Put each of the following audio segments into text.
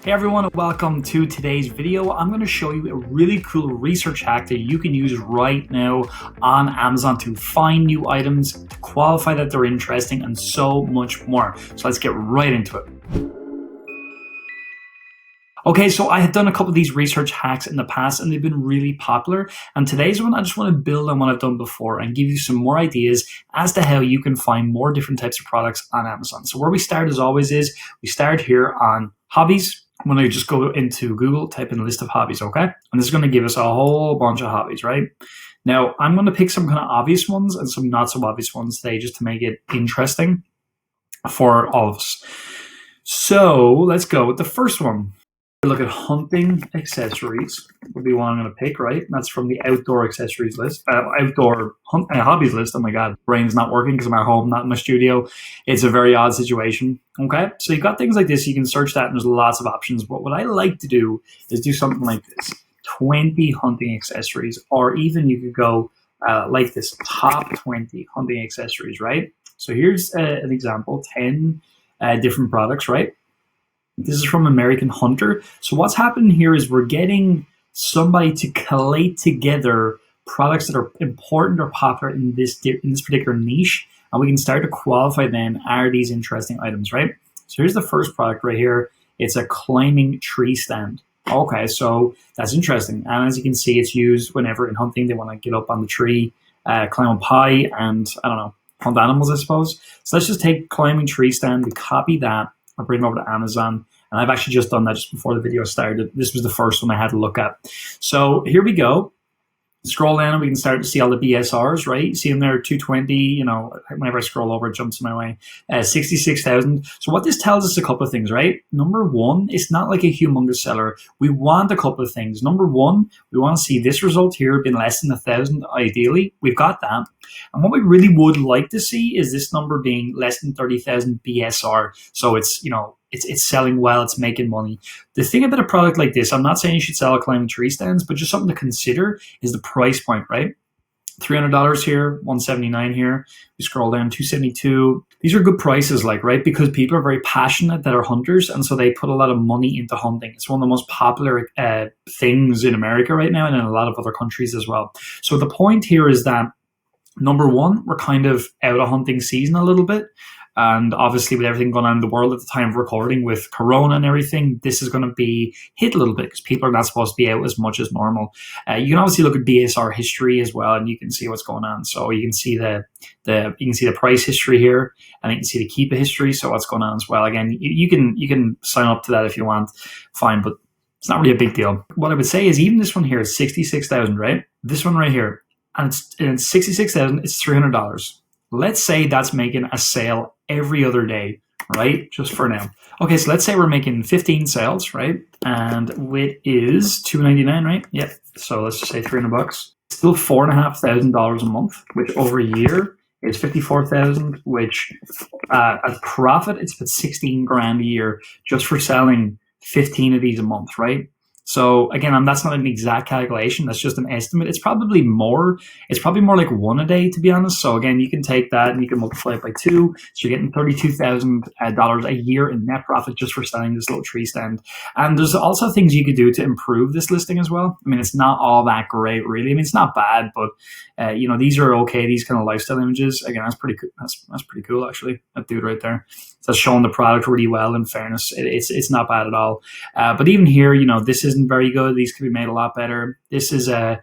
Hey everyone, welcome to today's video. I'm going to show you a really cool research hack that you can use right now on Amazon to find new items, to qualify that they're interesting, and so much more. So let's get right into it. Okay, so I had done a couple of these research hacks in the past and they've been really popular. And today's one, I just want to build on what I've done before and give you some more ideas as to how you can find more different types of products on Amazon. So where we start as always is we start here on Hobbies. I'm going to just go into Google, type in a list of hobbies, okay? And this is going to give us a whole bunch of hobbies, right? Now, I'm going to pick some kind of obvious ones and some not so obvious ones today just to make it interesting for all of us. So let's go with the first one. Look at hunting accessories would be one I'm going to pick, right? And that's from the outdoor accessories list, hobbies list. Oh my God, brain's not working because I'm at home, not in my studio. It's a very odd situation. Okay, so you've got things like this. You can search that, and there's lots of options. But what I like to do is do something like this: 20 hunting accessories, or even you could go like this: top 20 hunting accessories, right? So here's an example: 10 different products, right? This is from American Hunter. So what's happening here is we're getting somebody to collate together products that are important or popular in this particular niche, and we can start to qualify then, are these interesting items, right? So here's the first product right here. It's a climbing tree stand. Okay, so that's interesting. And as you can see, it's used whenever in hunting they want to get up on the tree, climb up high, and I don't know, hunt animals, I suppose. So let's just take climbing tree stand, we copy that, I'll bring it over to Amazon. And I've actually just done that just before the video started. This was the first one I had to look at. So here we go. Scroll down and we can start to see all the BSRs, right? You see them there, 220, you know, whenever I scroll over, it jumps in my way. 66,000. So what this tells us a couple of things, right? Number one, it's not like a humongous seller. We want a couple of things. Number one, we want to see this result here being less than 1,000 ideally. We've got that. And what we really would like to see is this number being less than 30,000 BSR. So it's, you know, it's selling well, it's making money. The thing about a product like this, I'm not saying you should sell a climbing tree stands, but just something to consider is the price point, right? $300 here, $179 here. We scroll down, $272. These are good prices, like, right? Because people are very passionate that are hunters, and so they put a lot of money into hunting. It's one of the most popular things in America right now and in a lot of other countries as well. So the point here is that, number one, we're kind of out of hunting season a little bit. And obviously with everything going on in the world at the time of recording with Corona and everything, this is going to be hit a little bit because people are not supposed to be out as much as normal. You can obviously look at BSR history as well, and you can see what's going on. So you can see the price history here, and you can see the Keepa history. So what's going on as well. Again, you can sign up to that if you want, fine, but it's not really a big deal. What I would say is even this one here is 66,000, right? This one right here, and it's 66,000. It's $300. Let's say that's making a sale every other day, right? Just for now. Okay, so let's say we're making 15 sales, right? And it is $299, right? Yep. So let's just say $300. Still $4,500 a month, which over a year is 54,000. Which as profit, it's about 16 grand a year just for selling 15 of these a month, right? So again, that's not an exact calculation. That's just an estimate. It's probably more. It's probably more like one a day, to be honest. So again, you can take that and you can multiply it by 2. So you're getting $32,000 a year in net profit just for selling this little tree stand. And there's also things you could do to improve this listing as well. I mean, it's not all that great, really. I mean, it's not bad, but you know, these are okay. These kind of lifestyle images. Again, that's pretty cool. That's pretty cool, actually. That dude right there. That's showing the product really well. In fairness, it's not bad at all. But even here, you know, this isn't very good. These could be made a lot better. This is I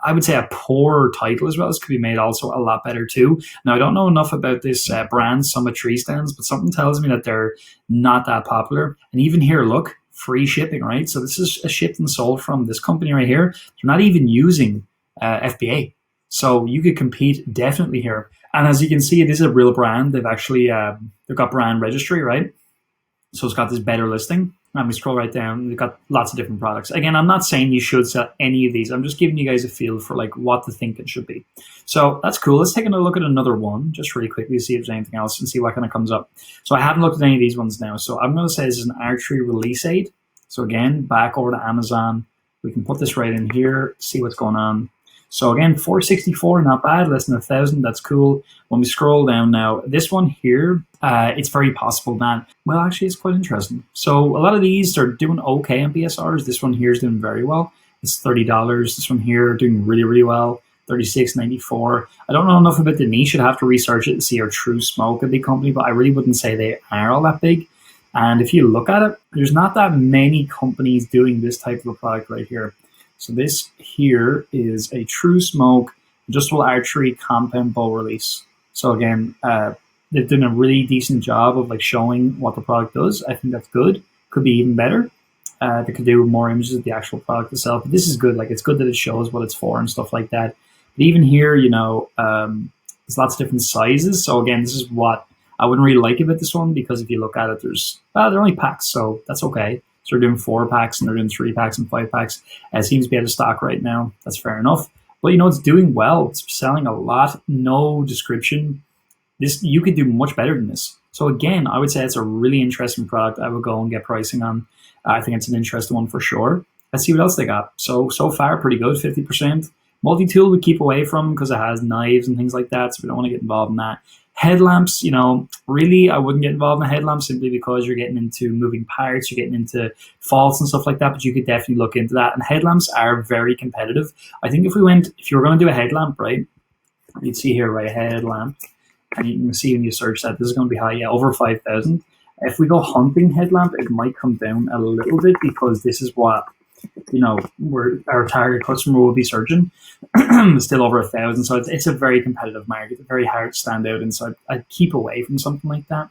would say a poor title as well. This could be made also a lot better too. Now, I don't know enough about this brand, Summit Tree Stands, but something tells me that they're not that popular. And even here, look, free shipping, right? So this is shipped and sold from this company right here. They're not even using FBA. So you could compete definitely here. And as you can see, this is a real brand. They've actually, they've got brand registry, right? So it's got this better listing. And we scroll right down, they've got lots of different products. Again, I'm not saying you should sell any of these. I'm just giving you guys a feel for like what to think it should be. So that's cool. Let's take a look at another one just really quickly to see if there's anything else and see what kind of comes up. So I haven't looked at any of these ones now. So I'm going to say this is an archery release aid. So again, back over to Amazon. We can put this right in here, see what's going on. So again, 464, not bad, less than 1,000. That's cool. When we scroll down now, this one here, it's very possible that, well, actually, it's quite interesting. So a lot of these are doing okay on BSRs. This one here is doing very well. It's $30. This one here doing really, really well. 36.94. I don't know enough about the niche. I'd have to research it to see our True Smoke, a big company, but I really wouldn't say they are all that big. And if you look at it, there's not that many companies doing this type of a product right here. So this here is a True Smoke adjustable archery compound bow release. So again, they've done a really decent job of like showing what the product does. I think that's good. Could be even better. They could do more images of the actual product itself. But this is good. Like, it's good that it shows what it's for and stuff like that. But even here, there's lots of different sizes. So again, this is what I wouldn't really like about this one, because if you look at it, they're only packs, so that's okay. So they're doing 4 packs and they're doing 3 packs and 5 packs. It seems to be out of stock right now. That's fair enough. But it's doing well. It's selling a lot. No description. You could do much better than this. So again, I would say it's a really interesting product. I would go and get pricing on. I think it's an interesting one for sure. Let's see what else they got. So far, pretty good, 50%. Multitool we keep away from because it has knives and things like that, so we don't want to get involved in that. Headlamps, really I wouldn't get involved in headlamps simply because you're getting into moving parts, you're getting into faults and stuff like that, but you could definitely look into that. And headlamps are very competitive. I think if you were going to do a headlamp, right, you'd see here, right, headlamp, and you can see when you search that, this is going to be high, yeah, over 5,000. If we go hunting headlamp, it might come down a little bit because this is what our target customer will be searching. Still over 1,000, so it's a very competitive market. It's very hard to stand out, and so I'd keep away from something like that.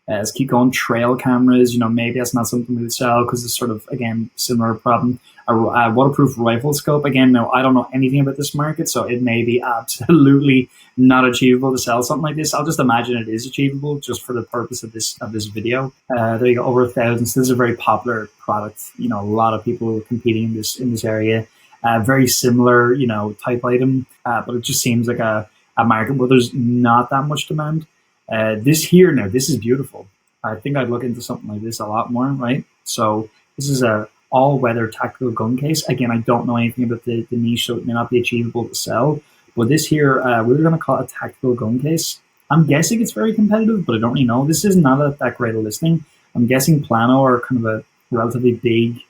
Let's keep going. Trail cameras, maybe that's not something we would sell because it's sort of, again, similar problem. A waterproof rifle scope, again, no, I don't know anything about this market, so it may be absolutely not achievable to sell something like this. I'll just imagine it is achievable just for the purpose of this video. There you go, over 1,000. So this is a very popular product. A lot of people competing in this area. Very similar, type item, but it just seems like a market where there's not that much demand. This here now, this is beautiful. I think I'd look into something like this a lot more, right? So this is a all-weather tactical gun case. Again, I don't know anything about the niche, so it may not be achievable to sell. But this here, we're going to call it a tactical gun case. I'm guessing it's very competitive, but I don't really know. This is not that great a listing. I'm guessing Plano are kind of a relatively big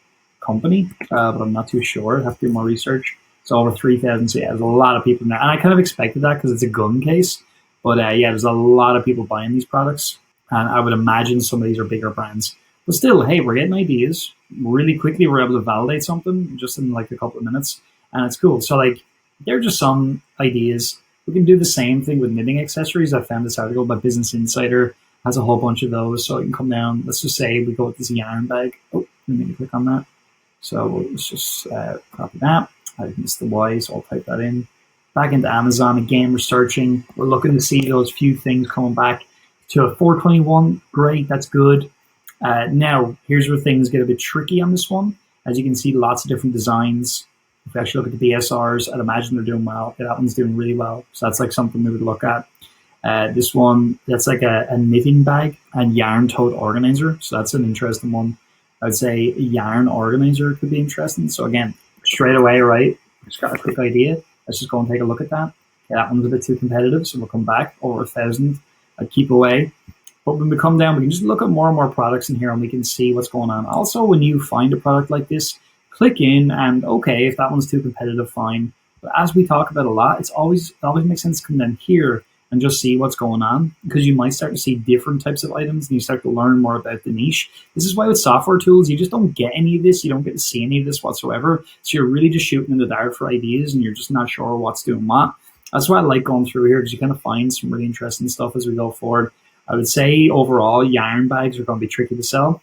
company, but I'm not too sure. I have to do more research. It's over 3,000, so yeah, there's a lot of people in there. And I kind of expected that because it's a gun case. But yeah, there's a lot of people buying these products. And I would imagine some of these are bigger brands. But still, hey, we're getting ideas. Really quickly, we're able to validate something just in like a couple of minutes. And it's cool. So like, they're just some ideas. We can do the same thing with knitting accessories. I found this article by Business Insider. Has a whole bunch of those. So you can come down. Let's just say we go with this yarn bag. Oh, let me click on that. So let's just copy that. I missed the Y, so I'll type that in. Back into Amazon. Again, we're searching. We're looking to see those few things coming back to a 421. Great, that's good. Now, here's where things get a bit tricky on this one. As you can see, lots of different designs. If you actually look at the BSRs, I'd imagine they're doing well. Yeah, that one's doing really well. So that's like something we would look at. This one, that's like a knitting bag and yarn tote organizer. So that's an interesting one. I'd say a yarn organizer could be interesting. So again, straight away, right? Just got a quick idea. Let's just go and take a look at that. Okay, that one's a bit too competitive, so we'll come back over 1,000. I'd keep away. But when we come down, we can just look at more and more products in here and we can see what's going on. Also, when you find a product like this, click in and okay, if that one's too competitive, fine. But as we talk about a lot, it always makes sense to come down here and just see what's going on, because you might start to see different types of items and you start to learn more about the niche. This is why with software tools, you just don't get any of this. You don't get to see any of this whatsoever. So you're really just shooting in the dark for ideas and you're just not sure what's doing what. That's why I like going through here, because you kind of find some really interesting stuff as we go forward. I would say overall, yarn bags are going to be tricky to sell.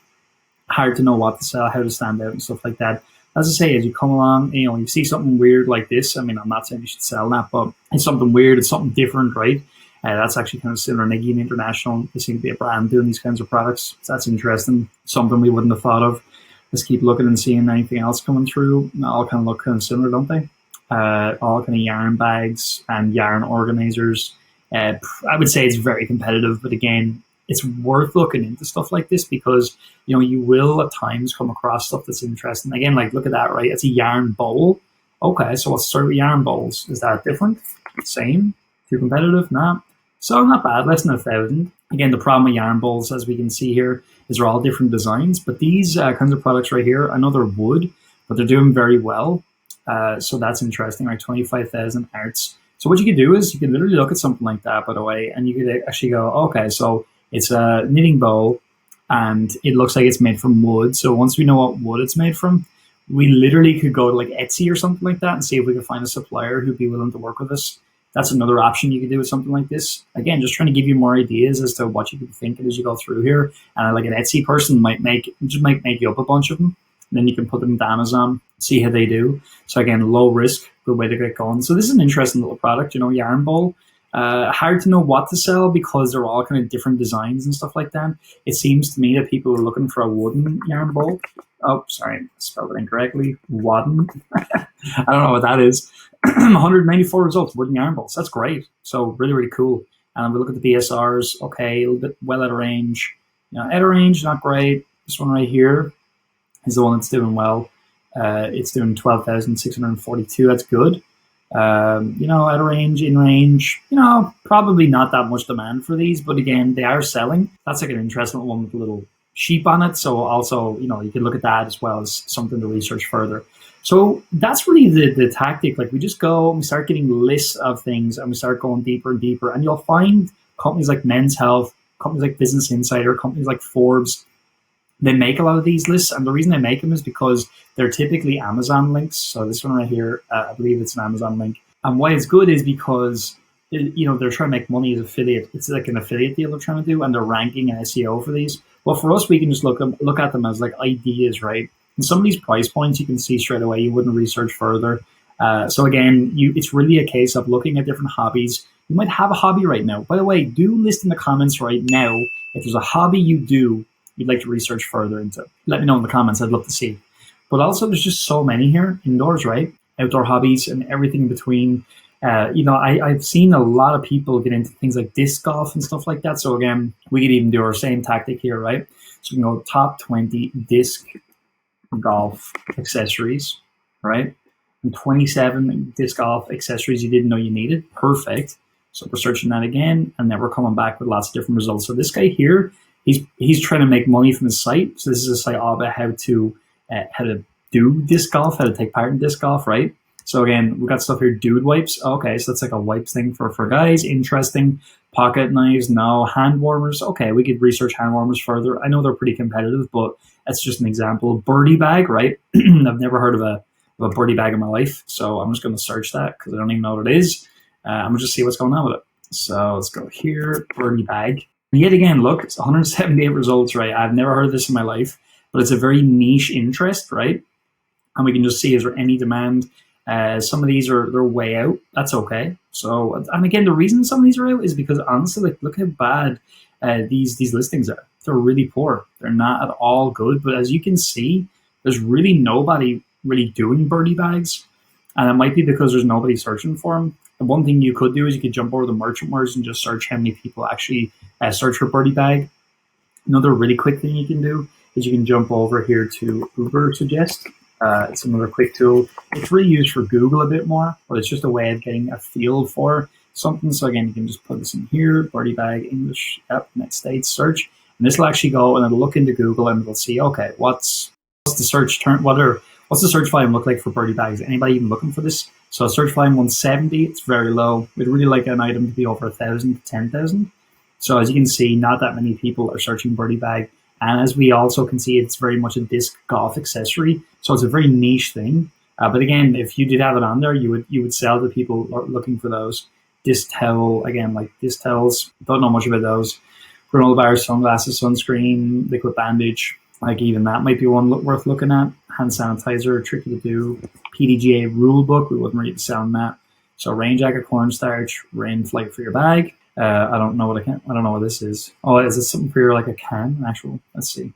Hard to know what to sell, how to stand out and stuff like that. As I say, as you come along, you see something weird like this. I mean, I'm not saying you should sell that, but it's something weird. It's something different, right? That's actually kind of similar. Nike International, they seem to be a brand doing these kinds of products. So that's interesting. Something we wouldn't have thought of. Let's keep looking and seeing anything else coming through. All kind of look kind of similar, don't they? All kind of yarn bags and yarn organizers. I would say it's very competitive, but again, it's worth looking into stuff like this because, you will at times come across stuff that's interesting. Again, like look at that, right? It's a yarn bowl. Okay, so let's start with yarn bowls. Is that different? Same? Too competitive? Nah. So not bad, less than 1,000. Again, the problem with yarn bowls, as we can see here, is they're all different designs. But these kinds of products right here, I know they're wood, but they're doing very well. So that's interesting, like 25,000 arts. So what you could do is you could literally look at something like that, by the way, and you could actually go, okay, so it's a knitting bowl, and it looks like it's made from wood. So once we know what wood it's made from, we literally could go to like Etsy or something like that and see if we could find a supplier who'd be willing to work with us. That's another option you could do with something like this. Again, just trying to give you more ideas as to what you could be thinking as you go through here. And like an Etsy person might make you up a bunch of them. And then you can put them into Amazon, see how they do. So again, low risk, good way to get going. So this is an interesting little product, yarn bowl. Hard to know what to sell because they're all kind of different designs and stuff like that. It seems to me that people are looking for a wooden yarn bowl. Oh, sorry, I spelled it incorrectly. Wooden. I don't know what that is. 194 results, wooden yarn bowls. That's great. So really, really cool. And we look at the BSRs. Okay, a little bit well out of range. Out of range, not great. This one right here is the one that's doing well. It's doing 12,642. That's good. Out of range, in range, probably not that much demand for these, but again, they are selling. That's like an interesting one with a little sheep on it. So also, you can look at that as well as something to research further. So that's really the tactic. Like we just go and we start getting lists of things and we start going deeper and deeper. And you'll find companies like Men's Health, companies like Business Insider, companies like Forbes, they make a lot of these lists. And the reason they make them is because they're typically Amazon links. So this one right here, I believe it's an Amazon link. And why it's good is because they're trying to make money as affiliate. It's like an affiliate deal they're trying to do, and they're ranking and SEO for these. Well, for us, we can just look at them as like ideas, right? And some of these price points you can see straight away. You wouldn't research further. So again, it's really a case of looking at different hobbies. You might have a hobby right now. By the way, do list in the comments right now if there's a hobby you'd like to research further into. Let me know in the comments. I'd love to see. But also, there's just so many here indoors, right? Outdoor hobbies and everything in between. I've seen a lot of people get into things like disc golf and stuff like that. So again, we could even do our same tactic here, right? So we can go top 20 disc golf accessories, right? And 27 disc golf accessories you didn't know you needed. Perfect. So we're searching that again, and then we're coming back with lots of different results. So this guy here, he's trying to make money from his site. So this is a site all about how to do disc golf, how to take part in disc golf, right? So again, we've got stuff here, dude wipes. Okay, so that's like a wipes thing for guys. Interesting. Pocket knives, no. Hand warmers. Okay, we could research hand warmers further. I know they're pretty competitive, but that's just an example. Birdie bag, right? I've never heard of a birdie bag in my life, so I'm just going to search that because I don't even know what it is. I'm going to just see what's going on with it. So let's go here, birdie bag. And yet again, look, it's 178 results, right? I've never heard of this in my life, but it's a very niche interest, right? And we can just see, is there any demand? Some of these they're way out. That's okay. So, and again, the reason some of these are out is because honestly, like, look how bad these listings are. They're really poor. They're not at all good. But as you can see, there's really nobody really doing birdie bags, and it might be because there's nobody searching for them. And one thing you could do is you could jump over the merchant words and just search how many people actually search for birdie bag. Another really quick thing you can do is you can jump over here to Uber Suggest. It's another quick tool. It's really used for Google a bit more, but it's just a way of getting a feel for something. So again, you can just put this in here, birdie bag, English, United States, search. And this will actually go and it'll look into Google and it'll see, okay, what's the search term, what's the search volume look like for birdie bags? Anybody even looking for this? So search volume 170, it's very low. We'd really like an item to be over 1,000 to 10,000. So as you can see, not that many people are searching birdie bag. And as we also can see, it's very much a disc golf accessory. So it's a very niche thing. But again, if you did have it on there, you would sell to people looking for those. Disc towel, again, like disc towels, don't know much about those. Granola bars, sunglasses, sunscreen, liquid bandage. Like even that might be one worth looking at. Hand sanitizer, tricky to do. PDGA rule book, we wouldn't really be selling that. So rain jacket, cornstarch, rain flight for your bag. I don't know what this is. Oh, is this something for your like a can? Actual, let's see.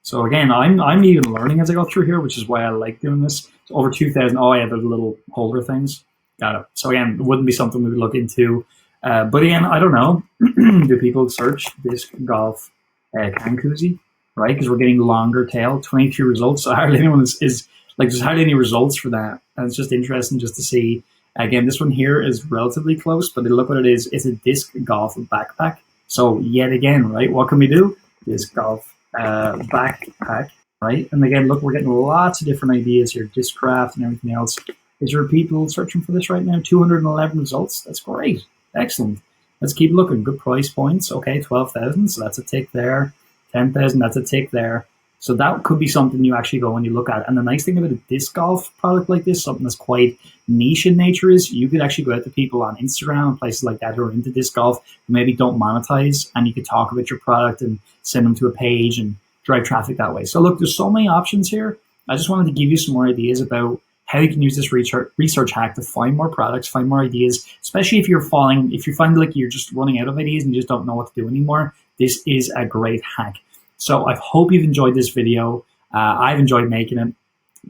So again, I'm even learning as I go through here, which is why I like doing this. It's over 2,000. Oh, I have the little holder things. Got it. So again, it wouldn't be something we would look into. But again, I don't know. Do people search disc golf can koozie? Right, because we're getting longer tail. 22 results. So hardly anyone is like there's hardly any results for that. And it's just interesting just to see. Again, this one here is relatively close, but look what it is. It's a disc golf backpack. So yet again, right, what can we do? Disc golf backpack, right? And again, look, we're getting lots of different ideas here, Discraft and everything else. Is there people searching for this right now? 211 results. That's great. Excellent. Let's keep looking. Good price points. Okay, 12,000. So that's a tick there. 10,000. That's a tick there. So that could be something you actually go and you look at. And the nice thing about a disc golf product like this, something that's quite niche in nature, is you could actually go out to people on Instagram and places like that who are into disc golf who maybe don't monetize, and you could talk about your product and send them to a page and drive traffic that way. So look, there's so many options here. I just wanted to give you some more ideas about how you can use this research hack to find more products, find more ideas, especially if you find like you're just running out of ideas and you just don't know what to do anymore. This is a great hack. So I hope you've enjoyed this video. I've enjoyed making it.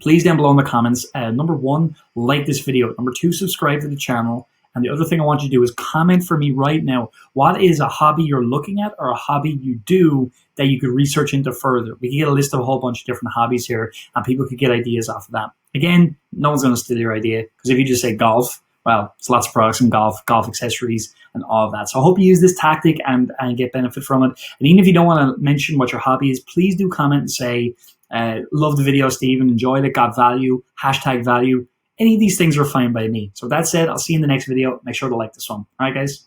Please down below in the comments, number 1, like this video. Number 2, subscribe to the channel. And the other thing I want you to do is comment for me right now. What is a hobby you're looking at or a hobby you do that you could research into further? We can get a list of a whole bunch of different hobbies here, and people could get ideas off of that. Again, no one's going to steal your idea, because if you just say golf, well, it's lots of products in golf accessories, and all of that. So I hope you use this tactic and get benefit from it. And even if you don't want to mention what your hobby is, please do comment and say, love the video, Stephen, enjoyed it, got value, hashtag value. Any of these things are fine by me. So with that said, I'll see you in the next video. Make sure to like this one. All right, guys.